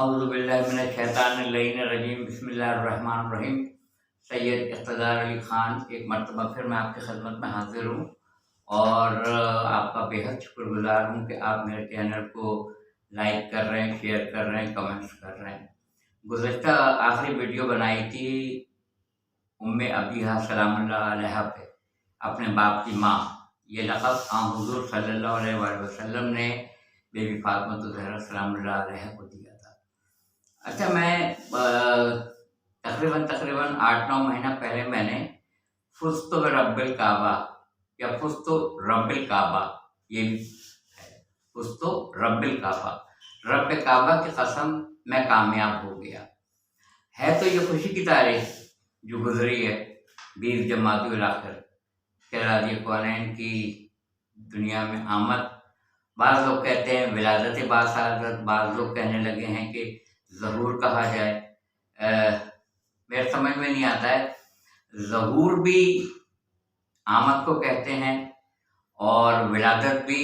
اعوذ باللہ من الشیطان اللعین الرجیم بسم اللہ الرحمن الرحیم۔ سید اقتدار علی خان ایک مرتبہ پھر میں آپ کی خدمت میں حاضر ہوں اور آپ کا بے حد شکر گزار ہوں کہ آپ میرے چینل کو لائک کر رہے ہیں، شیئر کر رہے ہیں، کمنٹس کر رہے ہیں۔ گزشتہ آخری ویڈیو بنائی تھی ابیہا سلام اللہ علیہ پہ، اپنے باپ کی ماں۔ یہ لقب حضور صلی اللہ علیہ وآلہ وسلم نے بی بی فاطمہ الزہرا سلام اللہ علیہ کو دیا تھا۔ اچھا، میں تقریباً 8-9 مہینہ پہلے میں نے فزت برب الکعبہ یا فزت رب الکعبہ، یہ ہے فزت رب الکعبہ، رب کعبہ کی قسم میں کامیاب ہو گیا۔ ہے تو یہ خوشی کی تاریخ جو گزری ہے 20 جمادی الاخر کہ راضی کونین کی دنیا میں آمد۔ بعض لوگ کہتے ہیں ولادت باسعادت، بعض لوگ کہنے لگے ہیں کہ ظہور کہا جائے۔ میرے سمجھ میں نہیں آتا ہے، ظہور بھی آمد کو کہتے ہیں اور ولادت بھی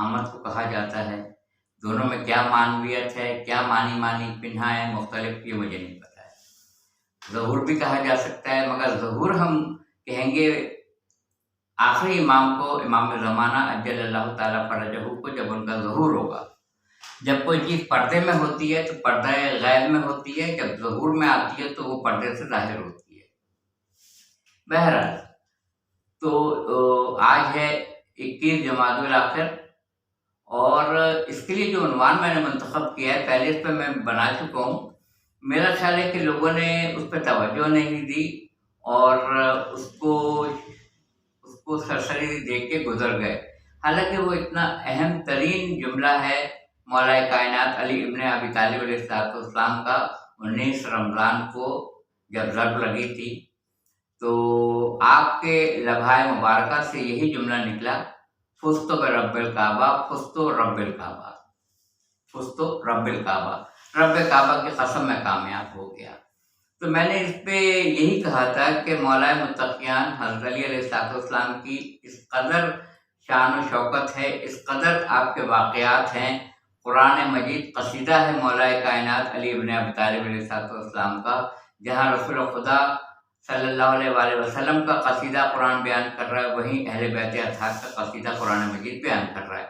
آمد کو کہا جاتا ہے۔ دونوں میں کیا معنویت ہے، کیا معنی پنہا ہے مختلف، یہ مجھے نہیں پتا ہے۔ ظہور بھی کہا جا سکتا ہے، مگر ظہور ہم کہیں گے آخری امام کو، امام زمانہ اجل اللہ تعالیٰ فرجہ کو، جب ان کا ظہور ہوگا۔ جب کوئی چیز پردے میں ہوتی ہے تو پردہ غیب میں ہوتی ہے، جب ظہور میں آتی ہے تو وہ پردے سے ظاہر ہوتی ہے۔ بہرحال تو آج ہے 21 جمادی الاخر، اور اس کے لیے جو عنوان میں نے منتخب کیا ہے، پہلے اس پہ میں بنا چکا ہوں۔ میرا خیال ہے کہ لوگوں نے اس پہ توجہ نہیں دی اور اس کو سرسری دیکھ کے گزر گئے، حالانکہ وہ اتنا اہم ترین جملہ ہے مولا کائنات علی ابن ابی طالب علیہ السلام کا۔ 19 رمضان کو جب ضرب لگی تھی تو آپ کے لبھائے مبارکہ سے یہی جملہ نکلا، فزت برب الکعبہ، فزت رب الکعبہ، فزت رب الکعبہ، رب کعبہ کی قسم میں کامیاب ہو گیا۔ تو میں نے اس پہ یہی کہا تھا کہ مولا متقیان حضرت علی علیہ السلام کی اس قدر شان و شوکت ہے، اس قدر آپ کے واقعات ہیں۔ قرآن مجید قصیدہ ہے مولا کائنات علی ابن ابی طالب علیہ السلام کا، جہاں رسول خدا صلی اللہ علیہ وآلہ وسلم کا قصیدہ قرآن بیان کر رہا ہے، وہیں اہل بیت اطہار کا قصیدہ قرآن مجید بیان کر رہا ہے۔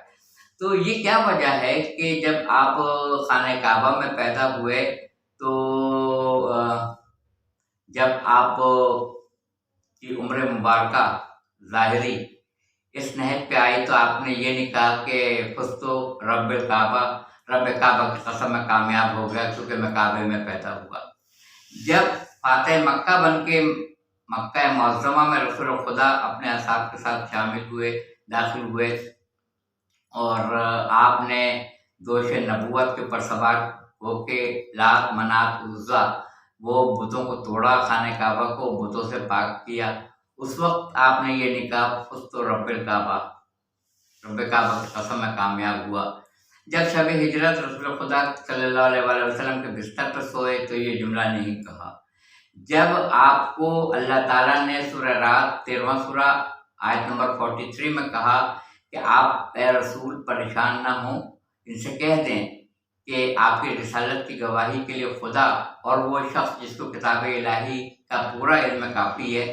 تو یہ کیا وجہ ہے کہ جب آپ خانہ کعبہ میں پیدا ہوئے تو جب آپ کی عمر مبارکہ ظاہری اس نہج پہ آئی تو آپ نے یہ نہیں کہا کہ فزت رب الکعبہ، رب کعبہ کی قسم میں کامیاب ہو گیا کیونکہ میں کعبے میں پیدا ہوا۔ جب فاتح مکہ بن کے مکہ معظمہ میں رسول خدا اپنے اصحاب کے ساتھ داخل ہوئے اور آپ نے دوش نبوت کے اوپر سوار ہو کے لات، منات، عزا، وہ بتوں کو توڑا، خانہ کعبہ کو بتوں سے پاک کیا، اس وقت آپ نے یہ نہیں کہا فزت رب الکعبہ، رب کعبہ کی قسم میں کامیاب ہوا۔ جب شب ہجرت رسول خدا صلی اللہ علیہ وآلہ وسلم کے بستر پر سوئے تو یہ جملہ نہیں کہا۔ جب آپ کو اللہ تعالیٰ نے سورہ رات 13واں سورہ آیت نمبر 43 میں کہا کہ آپ اے رسول پریشان نہ ہوں، ان سے کہہ دیں کہ آپ کی رسالت کی گواہی کے لیے خدا اور وہ شخص جس کو کتاب الہی کا پورا علم کافی ہے،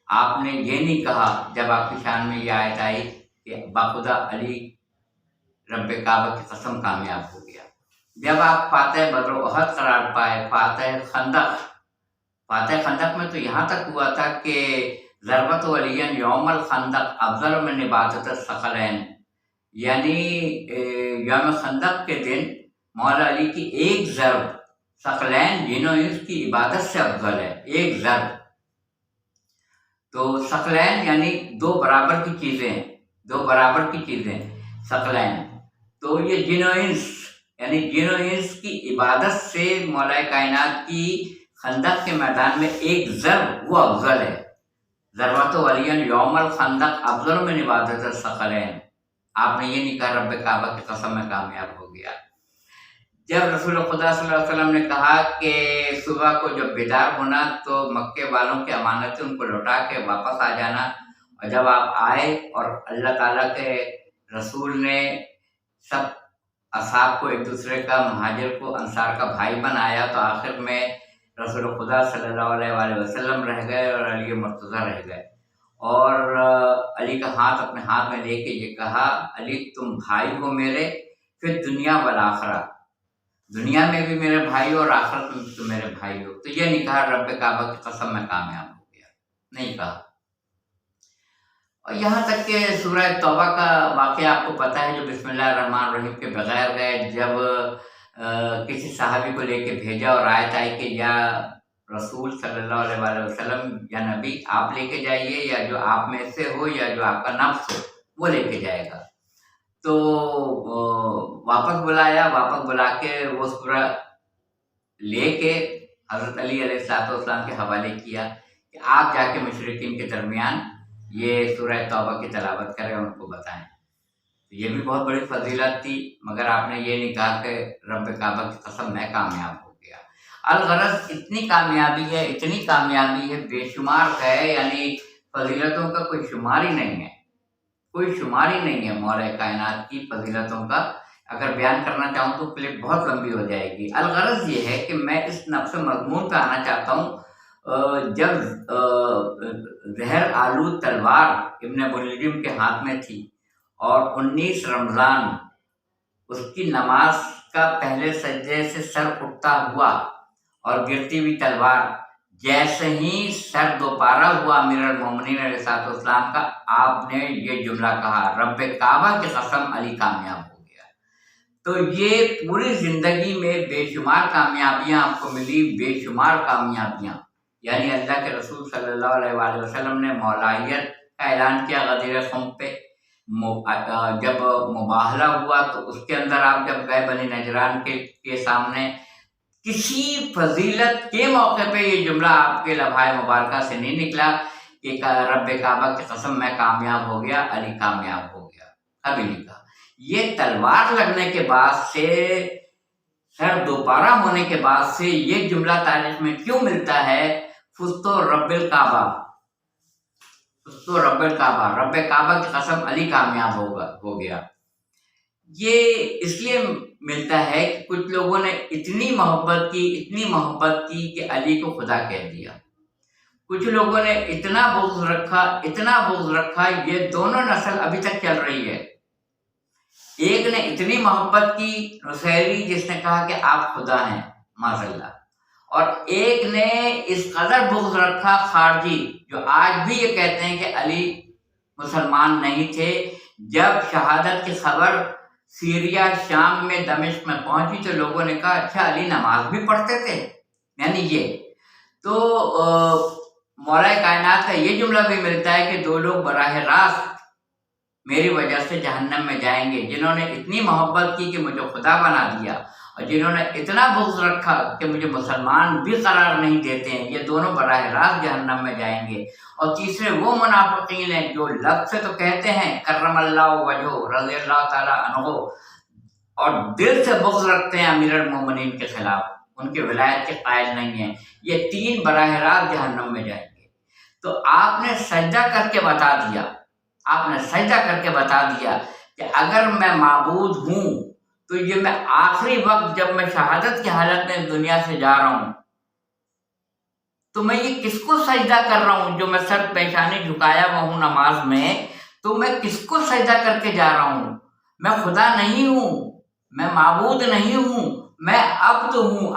آپ نے یہ نہیں کہا جب آپ کی شان میں یہ آیت آئی کہ باخدا علی رب کعبہ کی قسم کامیاب ہو گیا۔ جب آپ فاتح بدر و احد قرار پائے، فاتح خندق میں تو یہاں تک ہوا تھا کہ ضربت علی یوم الخندق افضل من عبادت الثقلین، یعنی یوم خندق کے دن مولا علی کی ایک ضرب ثقلین جنوں انس کی عبادت سے افضل ہے، ایک ضرب۔ تو ثقلین یعنی دو برابر کی چیزیں ثقلین، تو یہ جنوں انس یعنی جنوں انس کی عبادت سے مولا کائنات کی خندق کے میدان میں ایک ضرب وہ افضل ہے۔ ضربت علی یوم الخندق افضل من عبادت الثقلین، آپ نے یہ نہیں کہا رب کعبہ کی قسم میں کامیاب ہو گیا۔ جب رسول خدا صلی اللہ علیہ وسلم نے کہا کہ صبح کو جب بیدار ہونا تو مکے والوں کی امانتیں ان کو لوٹا کے واپس آ جانا، اور جب آپ آئے اور اللہ تعالیٰ کے رسول نے سب اصحاب کو ایک دوسرے کا، مہاجر کو انصار کا بھائی بنایا، تو آخر میں رسول خدا صلی اللہ علیہ وآلہ وسلم رہ گئے اور علی مرتضیٰ رہ گئے، اور علی کا ہاتھ اپنے ہاتھ میں لے کے یہ کہا، علی تم بھائی ہو میرے، پھر دنیا والآخرہ، دنیا میں بھی میرے بھائی اور آخرت میں بھی تم میرے بھائی ہو۔ تو یہ نہیں کہا رب کعبہ کی قسم میں کامیاب ہو گیا، نہیں کہا۔ اور یہاں تک کہ سورہ توبہ کا واقعہ آپ کو پتہ ہے، جو بسم اللہ الرحمن الرحیم کے بغیر گئے، جب کسی صحابی کو لے کے بھیجا اور آیت آئی کہ یا رسول صلی اللہ علیہ وآلہ وسلم یا نبی آپ لے کے جائیے، یا جو آپ میں سے ہو یا جو آپ کا نفس ہو وہ لے کے جائے گا، تو واپس بلایا، واپس بلا کے وہ سورہ لے کے حضرت علی علیہ السلام کے حوالے کیا کہ آپ جا کے مشرکین کے درمیان یہ سورہ توبہ کی تلاوت کریں، ان کو بتائیں۔ یہ بھی بہت بڑی فضیلت تھی، مگر آپ نے یہ نہیں کہا کہ رب کعبہ کی قسم میں کامیاب ہو گیا۔ الغرض اتنی کامیابی ہے، اتنی کامیابی ہے، بے شمار ہے، یعنی فضیلتوں کا کوئی شمار ہی نہیں ہے، کوئی شمار ہی نہیں ہے مولا کائنات کی فضیلتوں کا۔ اگر بیان کرنا چاہوں تو کلپ بہت لمبی ہو جائے گی۔ الغرض یہ ہے کہ میں اس نفس مضمون پہ آنا چاہتا ہوں۔ جب زہر آلود تلوار ابن ملجم کے ہاتھ میں تھی اور 19 رمضان اس کی نماز کا پہلے سجدے سے سر اٹھتا ہوا اور گرتی ہوئی تلوار، جیسے ہی سر دوپارہ ہوا امیر المومنین علیہ السلام کا، آپ نے یہ جملہ کہا، رب کعبہ کی قسم علی کامیاب ہو گیا۔ تو یہ پوری زندگی میں بے شمار کامیابیاں آپ کو ملی، بے شمار کامیابیاں، یعنی اللہ کے رسول صلی اللہ علیہ وآلہ وسلم نے مولائیت کا اعلان کیا غدیر خم پہ، جب مباہلہ ہوا تو اس کے اندر آپ جب گئے بنی نجران کے سامنے، کسی فضیلت کے موقع پہ یہ جملہ آپ کے لبھائے مبارکہ سے نہیں نکلا کہ رب کعبہ کی قسم میں کامیاب ہو گیا، علی کامیاب ہو گیا، ابھی نہیں کہا۔ یہ تلوار لگنے کے بعد سے، سر دوپارہ ہونے کے بعد سے یہ جملہ تاریخ میں کیوں ملتا ہے، فزت رب الکعبہ، فزت رب الکعبہ، رب کعبہ کی قسم علی کامیاب ہو گیا۔ یہ اس لیے ملتا ہے کہ کچھ لوگوں نے اتنی محبت کی کہ علی کو خدا کہہ دیا، کچھ لوگوں نے اتنا بغض رکھا، یہ دونوں نسل ابھی تک چل رہی ہے۔ ایک نے اتنی محبت کی نصیری، جس نے کہا کہ آپ خدا ہیں معاذ اللہ، اور ایک نے اس قدر بغض رکھا خارجی، جو آج بھی یہ کہتے ہیں کہ علی مسلمان نہیں تھے۔ جب شہادت کی خبر سیریا شام میں دمشق میں پہنچی تو لوگوں نے کہا اچھا علی نماز بھی پڑھتے تھے، یعنی یہ تو مولا کائنات کا یہ جملہ بھی ملتا ہے کہ دو لوگ براہ راست میری وجہ سے جہنم میں جائیں گے، جنہوں نے اتنی محبت کی کہ مجھے خدا بنا دیا، اور جنہوں نے اتنا بغض رکھا کہ مجھے مسلمان بھی قرار نہیں دیتے ہیں، یہ دونوں براہ راست جہنم میں جائیں گے۔ اور تیسرے وہ منافقین ہیں جو لفظ سے تو کہتے ہیں کرم اللہ وجہہ، رضی اللہ تعالیٰ عنہ، اور دل سے بغض رکھتے ہیں امیر المومنین کے خلاف، ان کی ولایت کے قائل نہیں ہیں، یہ تین براہ راست جہنم میں جائیں گے۔ تو آپ نے سجدہ کر کے بتا دیا کہ اگر میں معبود ہوں تو یہ میں آخری وقت جب میں شہادت کی حالت میں دنیا سے جا رہا ہوں تو میں یہ کس کو سجدہ کر رہا ہوں، جو میں سر پیشانی جھکایا ہوا ہوں نماز میں، تو میں کس کو سجدہ کر کے جا رہا ہوں؟ میں خدا نہیں ہوں، میں معبود نہیں ہوں، میں عبد ہوں،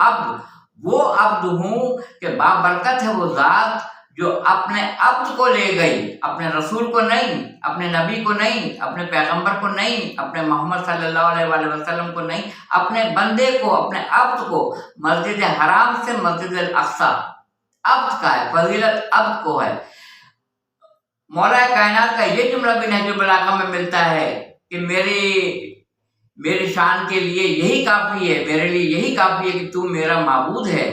وہ عبد ہوں کہ بابرکت ہے وہ ذات جو اپنے عبد کو لے گئی، اپنے رسول کو نہیں، اپنے نبی کو نہیں، اپنے پیغمبر کو نہیں، اپنے محمد صلی اللہ علیہ وآلہ وسلم کو نہیں، اپنے بندے کو، اپنے عبد کو مسجد حرام سے مسجد الاقصی، عبد کا ہے، فضیلت عبد کو ہے۔ مولا کائنات کا یہ جملہ بھی نہج البلاغہ میں ملتا ہے کہ میری شان کے لیے یہی کافی ہے، میرے لیے یہی کافی ہے کہ تو میرا معبود ہے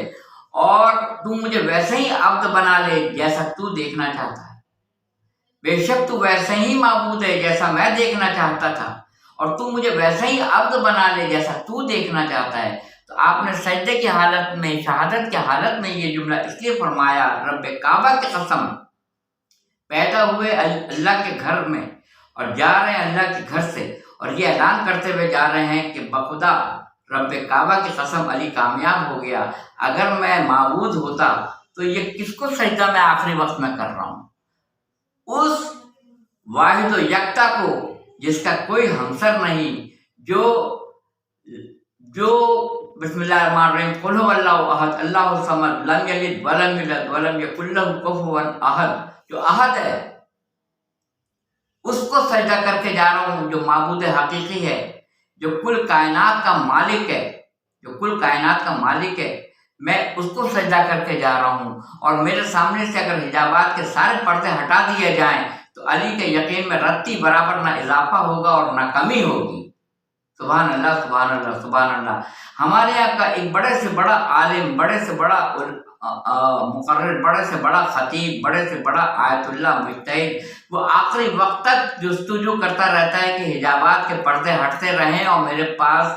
اور تو مجھے ویسے ہی عبد بنا لے جیسا تو دیکھنا چاہتا ہے۔ بے شک تو ویسے ہی معبود ہے جیسا میں دیکھنا چاہتا تھا، اور تو مجھے ویسے ہی عبد بنا لے جیسا تو دیکھنا چاہتا ہے۔ تو آپ نے سجدے کی حالت میں، شہادت کی حالت میں یہ جملہ اس لیے فرمایا، رب کعبہ کی قسم، پیدا ہوئے اللہ کے گھر میں اور جا رہے ہیں اللہ کے گھر سے، اور یہ اعلان کرتے ہوئے جا رہے ہیں کہ بخدا رب کعبہ کی قسم علی کامیاب ہو گیا، اگر میں معبود ہوتا تو یہ کس کو سجدہ میں آخری وقت میں کر رہا ہوں؟ اس واحد و یکتا کو جس کا کوئی ہمسر نہیں، جو بسم اللہ الرحمن الرحیم قل هو اللہ احد اللہ الصمد لم یلد ولم یولد ولم یکن لہ کفوا احد، جو احد ہے اس کو سجدہ کر کے جا رہا ہوں، جو معبود حقیقی ہے، جو کل کائنات کا مالک ہے، میں اس کو سجدہ کر کے جا رہا ہوں۔ اور میرے سامنے سے اگر حجابات کے سارے پردے ہٹا دیے جائیں تو علی کے یقین میں رتی برابر نہ اضافہ ہوگا اور نہ کمی ہوگی۔ سبحان اللہ سبحان اللہ سبحان اللہ۔ ہمارے یہاں کا ایک بڑے سے بڑا عالم، بڑے سے بڑا مقرر، بڑے سے بڑا خطیب، بڑے سے بڑا آیت اللہ مجتہد، وہ آخری وقت تک جستجو کرتا رہتا ہے کہ حجابات کے پردے ہٹتے رہیں اور میرے پاس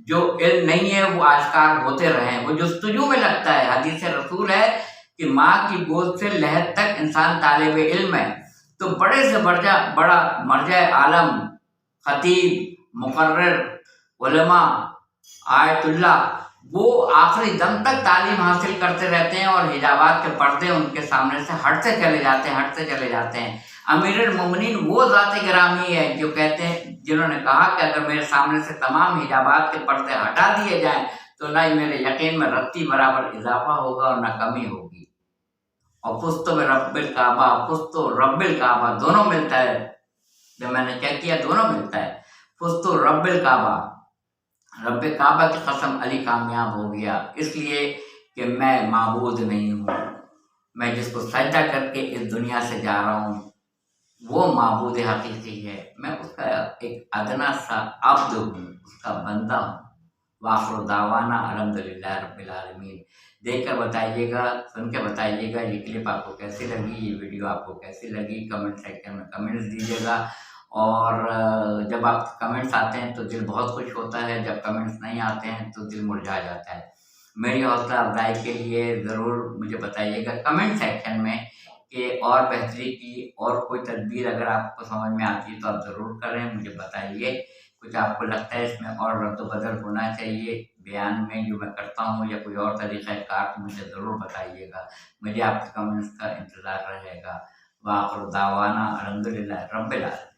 جو علم نہیں ہے وہ آشکار ہوتے رہیں، وہ جستجو میں لگتا ہے۔ حدیث رسول ہے کہ ماں کی گود سے لحد تک انسان طالب علم ہے، تو بڑے سے بڑا مرجع عالم، خطیب، مقرر، علماء، آیت اللہ، وہ آخری دم تک تعلیم حاصل کرتے رہتے ہیں اور حجابات کے پردے ان کے سامنے سے ہٹتے چلے جاتے ہیں۔ امیر المومنین وہ ذات گرامی ہے جو کہتے ہیں، جنہوں نے کہا کہ اگر میرے سامنے سے تمام حجابات کے پردے ہٹا دیے جائیں تو نہ ہی میرے یقین میں رتی برابر اضافہ ہوگا اور نہ کمی ہوگی۔ اور فزت برب الکعبہ، فزت رب الکعبہ دونوں ملتا ہے، جب میں نے چیک کیا دونوں ملتا ہے۔ فزت رب الکعبہ، رب کعبہ کی قسم علی کامیاب ہو گیا، اس لیے کہ میں معبود نہیں ہوں، میں جس کو سجدہ کر کے اس دنیا سے جا رہا ہوں وہ معبود حقیقی ہے، میں اس کا ایک ادنا سا عبد ہوں، اس کا بندہ ہوں۔ وآخر دعوانا الحمدللہ رب العالمین۔ دیکھ کر بتائیے گا، سن کے بتائیے گا یہ کلپ آپ کو کیسی لگی، یہ ویڈیو آپ کو کیسی لگی، کمنٹ سیکشن میں کمنٹس دیجیے گا۔ اور جب آپ کمنٹس آتے ہیں تو دل بہت خوش ہوتا ہے، جب کمنٹس نہیں آتے ہیں تو دل مرجھا جاتا ہے۔ میری حوصلہ افزائی کے لیے ضرور مجھے بتائیے گا کمنٹ سیکشن میں کہ اور بہتری کی اور کوئی تدبیر اگر آپ کو سمجھ میں آتی ہے تو آپ ضرور کریں، مجھے بتائیے۔ کچھ آپ کو لگتا ہے اس میں اور رد و بدل ہونا چاہیے بیان میں جو میں کرتا ہوں، یا کوئی اور طریقہ کار، تو مجھے ضرور بتائیے گا، مجھے آپ کے کمنٹس کا انتظار رہے گا۔ وآخر دعوانا الحمدللہ رب العالمین۔